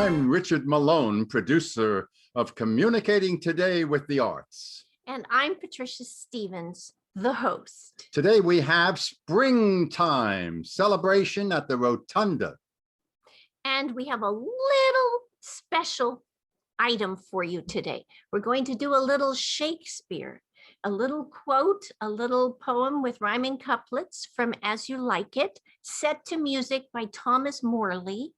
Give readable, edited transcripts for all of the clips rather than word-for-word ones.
I'm Richard Malone, producer of Communicating Today with the Arts. And I'm Patricia Stevens, the host. Today we have Springtime celebration at the Rotunda. And we have a little special item for you today. We're going to do a little Shakespeare, a little quote, a little poem with rhyming couplets from As You Like It, set to music by Thomas Morley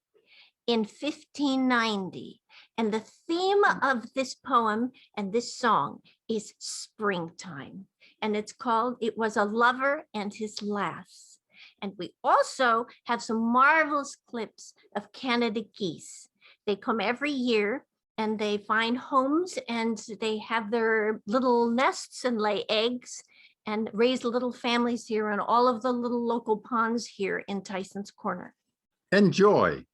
in 1590. And the theme of this poem and this song is springtime. And it's called It Was a Lover and His Lass. And we also have some marvelous clips of Canada geese. They come every year and they find homes and they have their little nests and lay eggs and raise little families here in all of the little local ponds here in Tyson's Corner. Enjoy.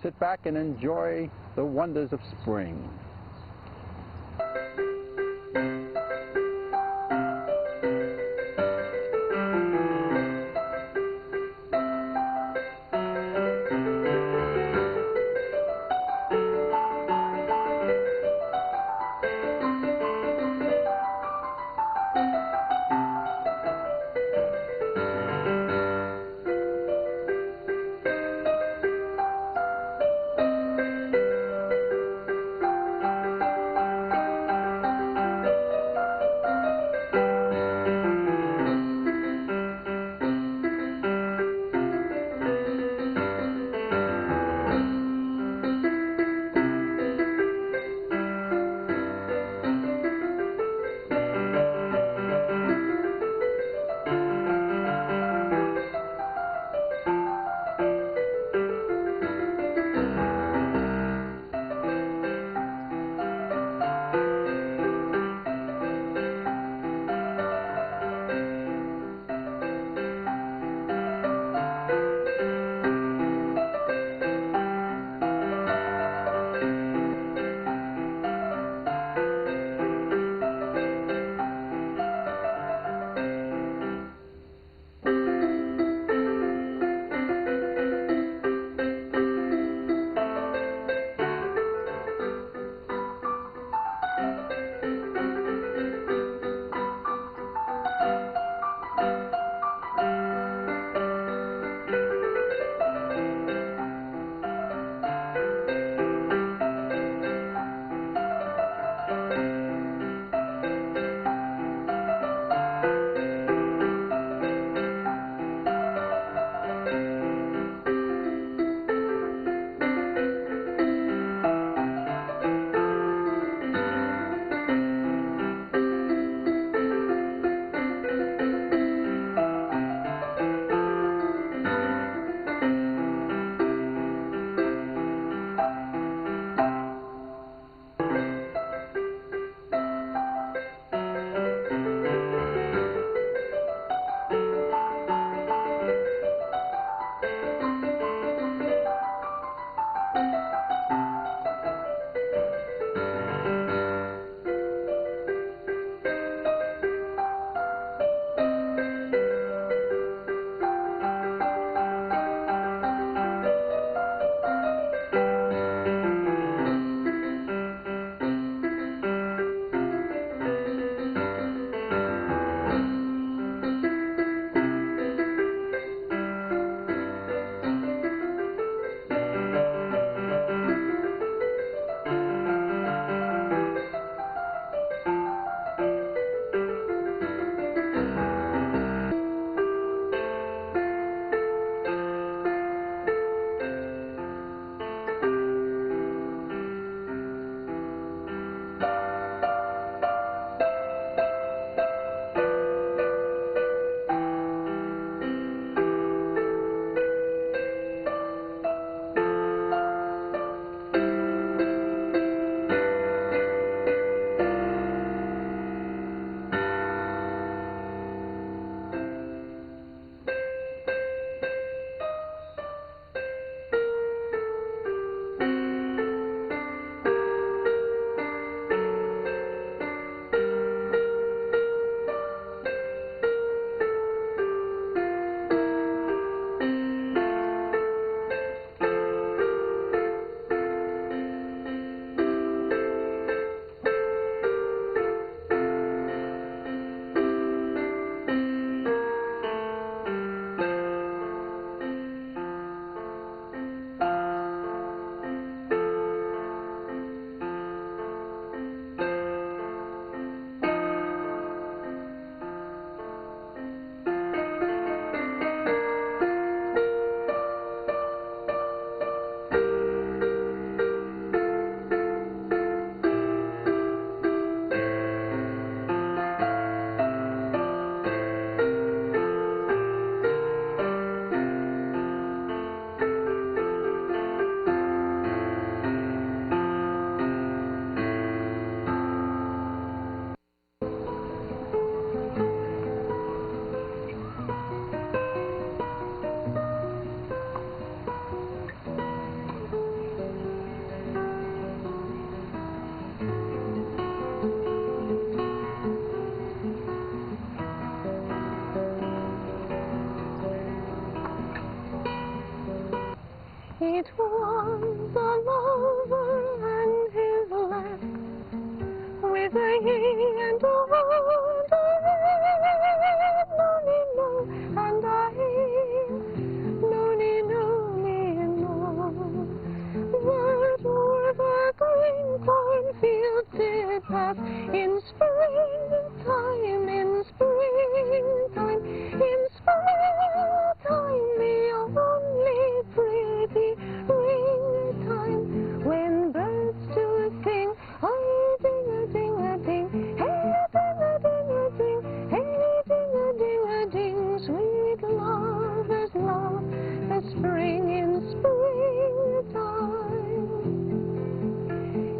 Sit back and enjoy the wonders of spring. It was a lover and his lass, with a yea and a ho and a no, and a no. But o'er the green cornfields did pass in springtime, in springtime, in springtime, the only pretty ring-time, when birds do sing, hey, ding-a-ding-a-ding, hey, ding-a-ding-a-ding, hey, ding-a-ding-a-ding, sweet lovers love the spring in springtime.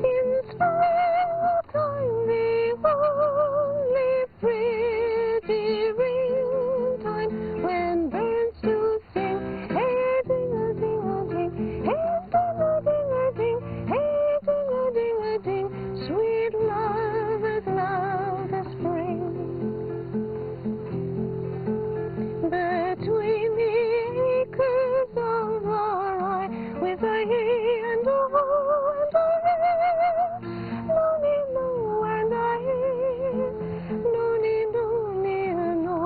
In springtime, the only pretty ring-time, when birds do sing, hey, ding-a-ding-a-ding, hey, ding-a-ding-a-ding, hey, ding-a-ding-a-ding, sweet lovers love the spring. Between the acres of our eye, with a yea and a ho and a no, and a no.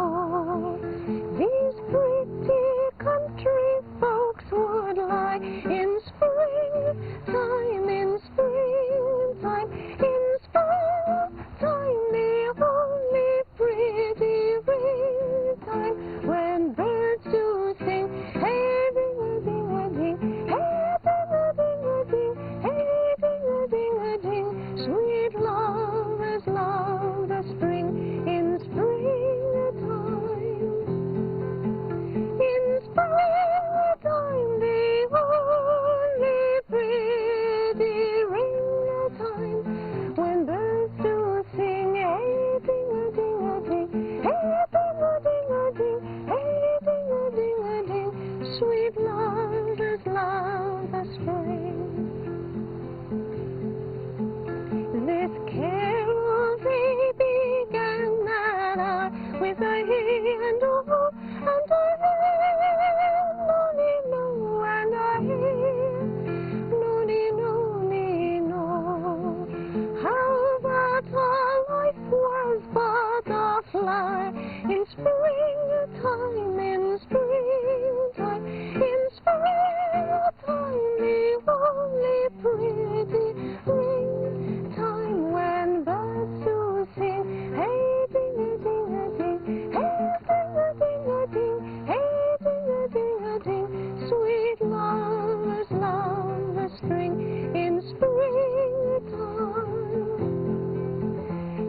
These pretty country folks would lie in springtime, in springtime, in springtime, the only pretty ring-time, when birds do sing, hey, ding-a-ding-a-ding, hey, ding-a-ding-a-ding, hey, ding-a-ding-a-ding, sweet lovers love the spring in springtime. In springtime, the only pretty ring-time, when birds do sing, hey, ding-a-ding-a-ding, hey, ding-a-ding-a-ding, hey, ding-a-ding-a-ding, sweet lovers love the spring. This carol they began that hour, with a hey and a ho and a no, and a no. How that our life was but a flower in springtime, in springtime, in springtime, the only pretty ring-time, when birds do sing, hey, ding-a-ding-a-ding, hey, ding-a-ding-a-ding, hey, ding-a-ding-a-ding, sweet lovers love the spring in springtime.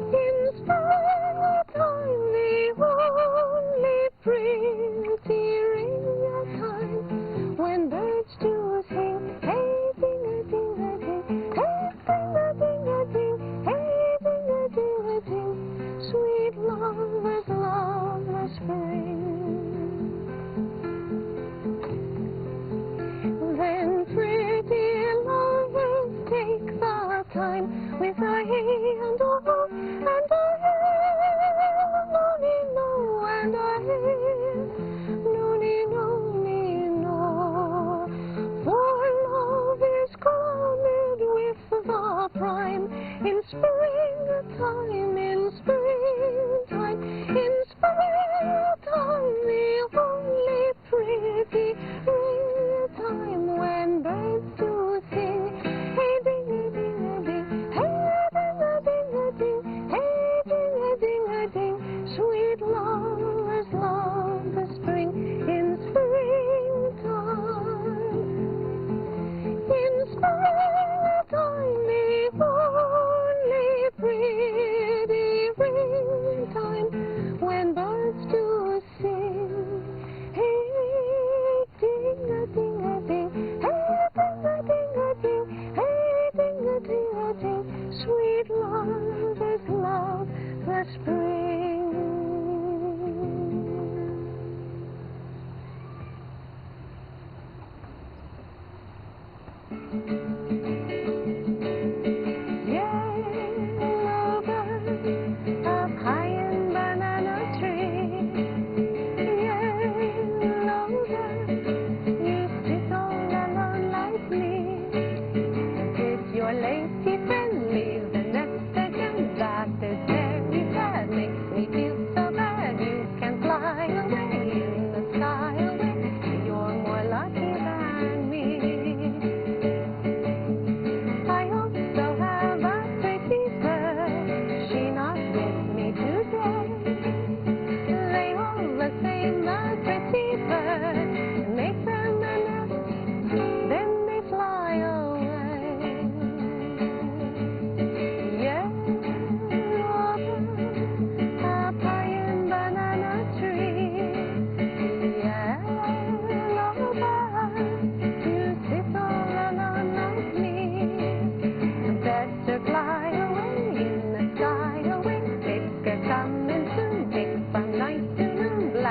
In springtime, the only pretty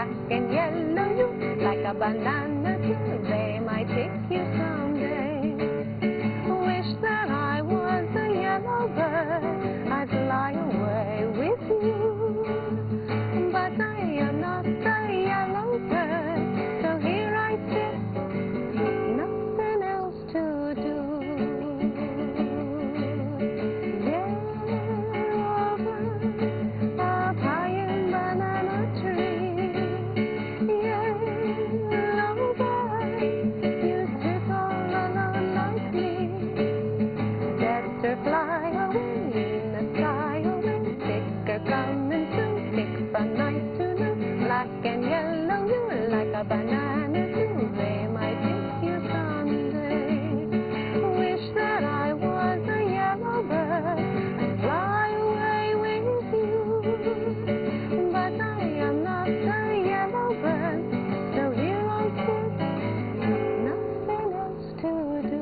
black and yellow, you like a banana too. They might pick you someday. Wish that I was a yellow bird, I'd fly away with you. But I am not a yellow bird, so here I sit, nothing else to do. Yellow bird, up high in banana tree. Yellow bird, you sit all alone like me. Better fly away in the sky away, thicker coming soon, thick from night to noon. Black and yellow, you like a banana too. They might pick you someday. Wish that I was a yellow bird, I'd fly away with you. But I am not a yellow bird, so here I sit, nothing else to do.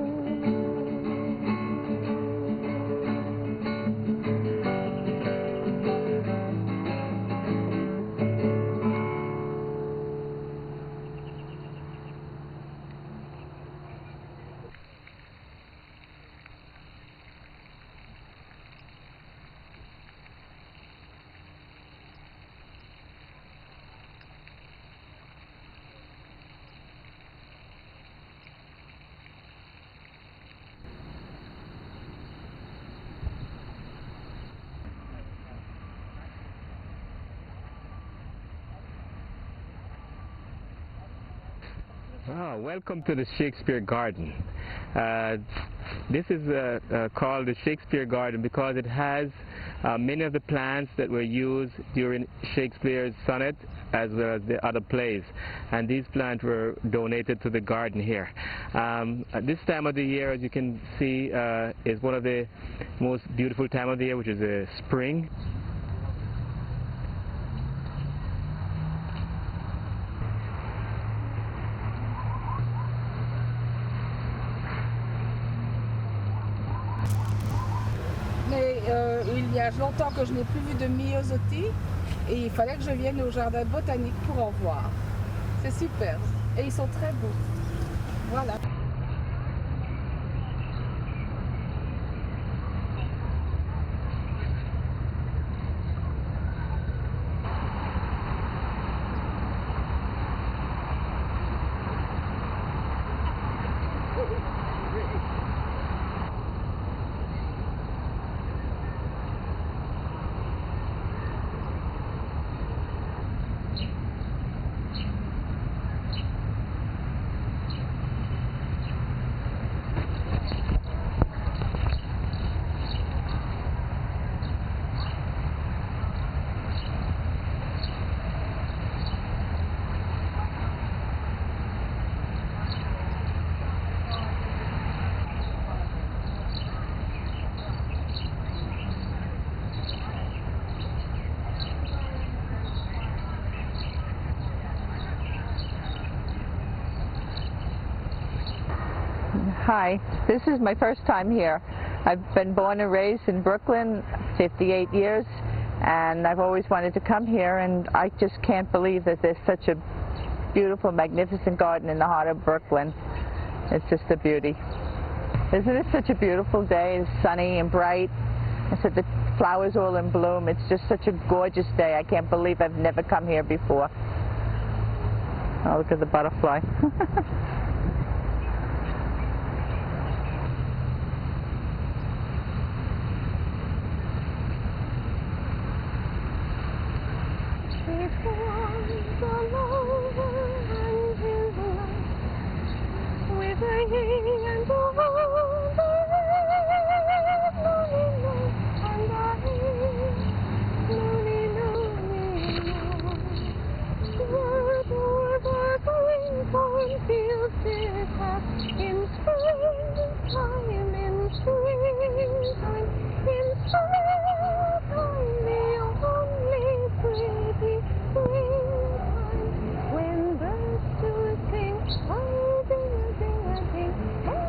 Welcome to the Shakespeare Garden. This is called the Shakespeare Garden because it has many of the plants that were used during Shakespeare's sonnet as well as the other plays, and these plants were donated to the garden here. At this time of the year, as you can see, is one of the most beautiful time of the year, which is spring. Mais il y a longtemps que je n'ai plus vu de myosotis et il fallait que je vienne au jardin botanique pour en voir. C'est super et ils sont très beaux. Voilà. Hi, this is my first time here. I've been born and raised in Brooklyn, 58 years, and I've always wanted to come here, and I just can't believe that there's such a beautiful, magnificent garden in the heart of Brooklyn. It's just a beauty. Isn't it such a beautiful day? It's sunny and bright. I said the flowers all in bloom. It's just such a gorgeous day. I can't believe I've never come here before. Oh, look at the butterfly. When birds do sing, oh, ding-a-ding-a-ding, hey,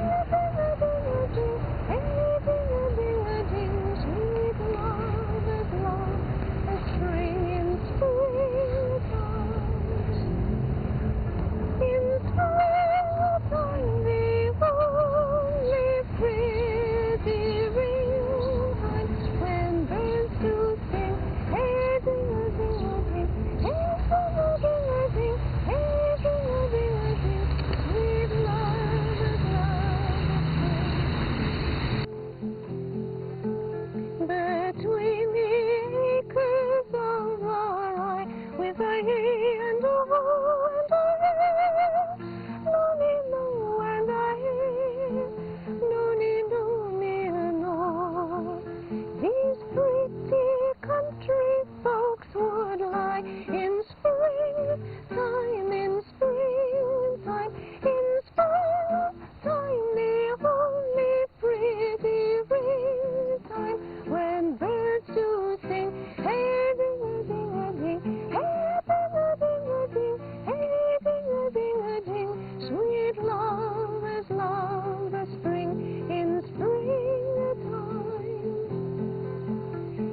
These pretty country folks would lie in springtime, in springtime, in springtime, the only pretty ringtime when birds do sing, hey ding-a-ding-a-ding, hey ding-a-ding-a-ding, hey ding-a-ding-a-ding, sweet lovers love the spring in springtime.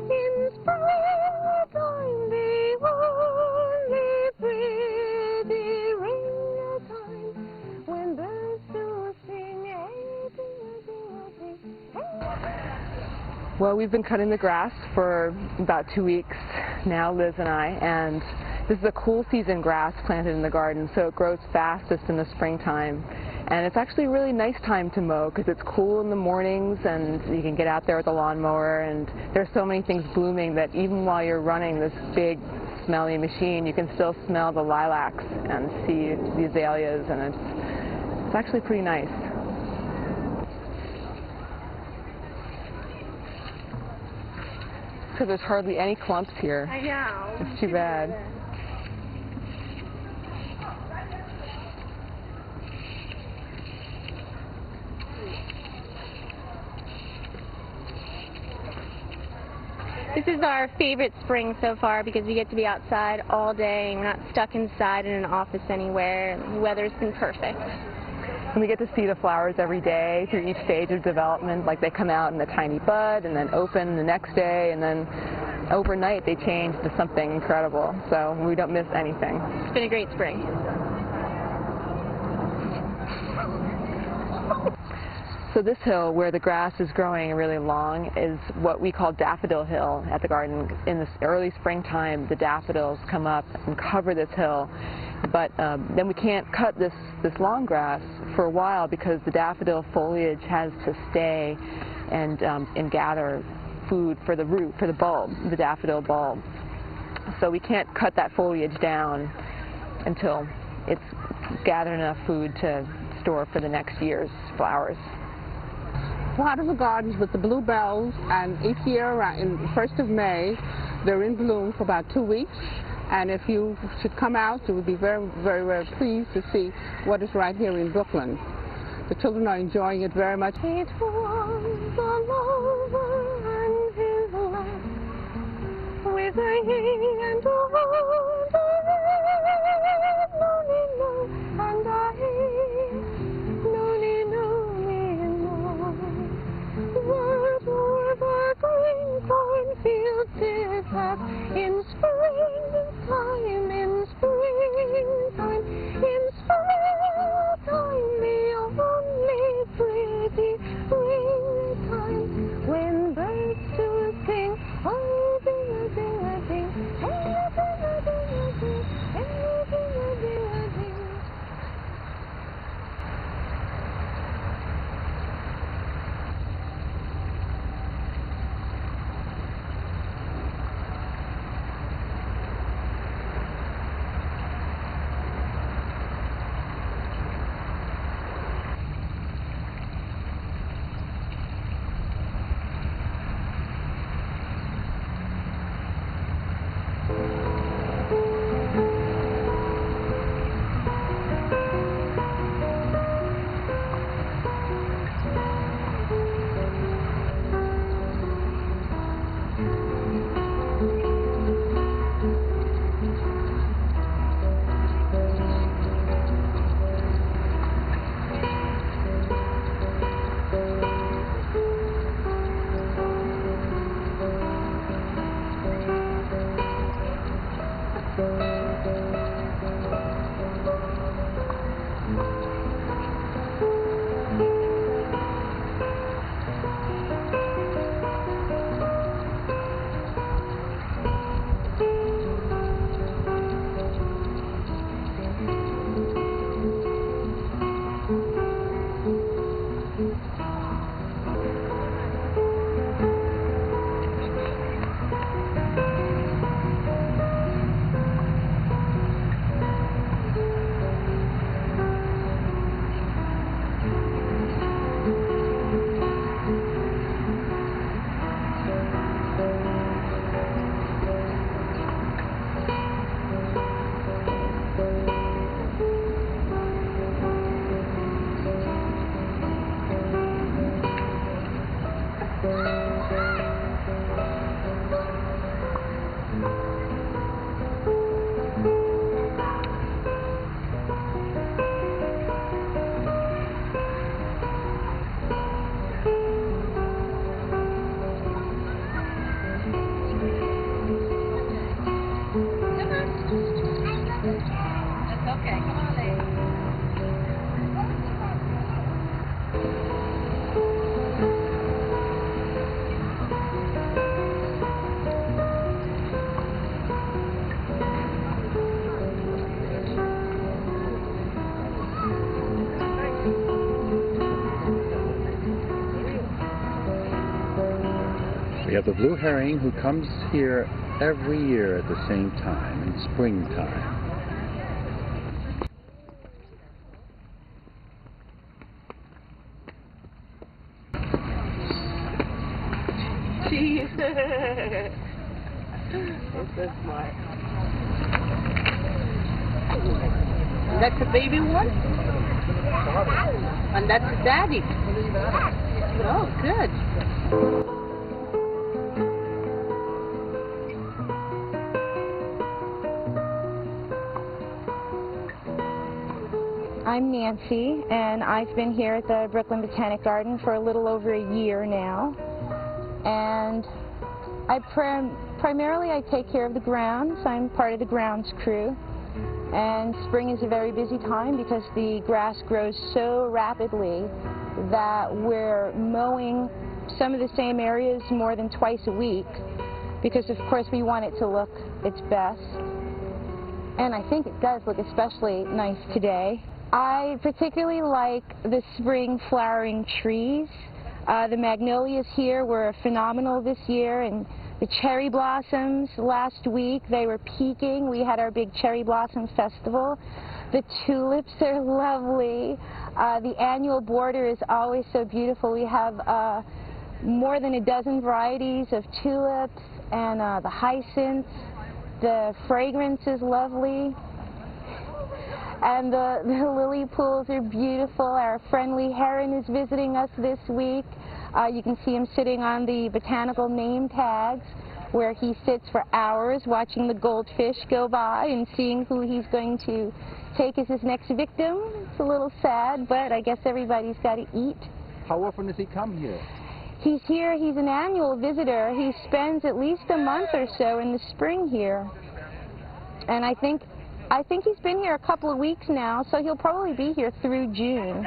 In springtime, the only pretty ring-a-time, when birds do sing, hey, ding-a-ding-a-ding, hey. Well, we've been cutting the grass for about 2 weeks now, Liz and I, and this is a cool season grass planted in the garden, so it grows fastest in the springtime. And it's actually a really nice time to mow because it's cool in the mornings and you can get out there with a lawnmower, and there's so many things blooming that even while you're running this big smelly machine, you can still smell the lilacs and see the azaleas, and it's actually pretty nice. Because there's hardly any clumps here. I know. It's too bad. This is our favorite spring so far because we get to be outside all day and we're not stuck inside in an office anywhere. The weather's been perfect. And we get to see the flowers every day through each stage of development. Like they come out in a tiny bud and then open the next day, and then overnight they change to something incredible. So we don't miss anything. It's been a great spring. So this hill where the grass is growing really long is what we call Daffodil Hill at the garden. In the early springtime, the daffodils come up and cover this hill. But then we can't cut this long grass for a while because the daffodil foliage has to stay and gather food for the root, for the bulb, the daffodil bulb. So we can't cut that foliage down until it's gathered enough food to store for the next year's flowers. Part of the gardens with the bluebells, and each year around in the 1st of May, they're in bloom for about 2 weeks. And if you should come out, you would be very, very, very pleased to see what is right here in Brooklyn. The children are enjoying it very much. It was a lover and his love, with a yea and a hold, and I, green cornfields did have in springtime, in springtime, in springtime, the only pretty ringtime, when birds do sing, oh, ding-a-ding-a-ding, hey, ding-a-ding-a-ding, hey, ding-a-ding-a-ding. We have the blue herring who comes here every year at the same time, in springtime. Cheese! It's so smart. That's the baby one? And that's the daddy. Oh, good. I'm Nancy, and I've been here at the Brooklyn Botanic Garden for a little over a year now. And primarily I take care of the grounds. I'm part of the grounds crew. And spring is a very busy time because the grass grows so rapidly that we're mowing some of the same areas more than twice a week because, of course, we want it to look its best. And I think it does look especially nice today. I particularly like the spring flowering trees. The magnolias here were phenomenal this year, and the cherry blossoms last week, they were peaking. We had our big cherry blossom festival. The tulips are lovely. The annual border is always so beautiful. We have more than a dozen varieties of tulips and the hyacinths. The fragrance is lovely. And the lily pools are beautiful. Our friendly heron is visiting us this week. You can see him sitting on the botanical name tags where he sits for hours watching the goldfish go by and seeing who he's going to take as his next victim. It's a little sad, but I guess everybody's got to eat. How often does he come here? He's here, he's an annual visitor. He spends at least a month or so in the spring here. And I think he's been here a couple of weeks now, so he'll probably be here through June.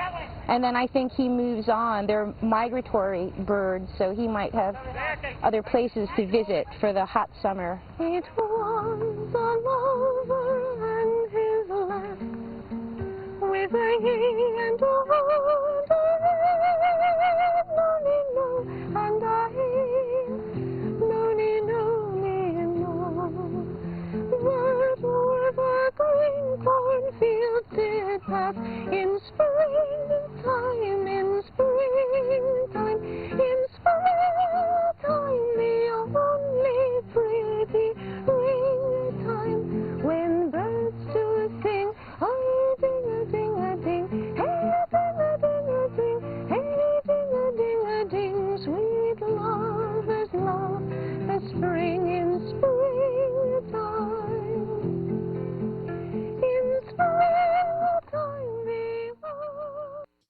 And then I think he moves on. They're migratory birds, so he might have other places to visit for the hot summer. It was a lover and his lass, with a yea and a hold, no, and a green cornfields did pass in springtime, in springtime, in springtime, the only pretty springtime, when birds do sing, oh, ding-a-ding-a-ding, hey, ding-a-ding-a-ding, hey, ding-a-ding-a-ding, sweet lovers love the spring in springtime.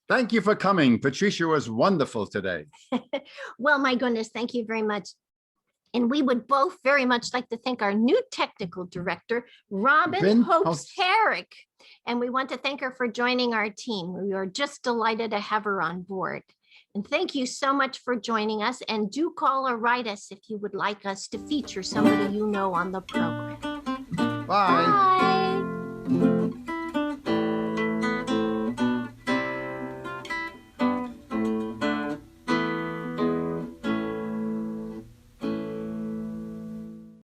Thank you for coming. Patricia was wonderful today. Well, my goodness, thank you very much. And we would both very much like to thank our new technical director, Robin Hopes Herrick. And we want to thank her for joining our team. We are just delighted to have her on board. And thank you so much for joining us. And do call or write us if you would like us to feature somebody you know on the program. Bye. Bye.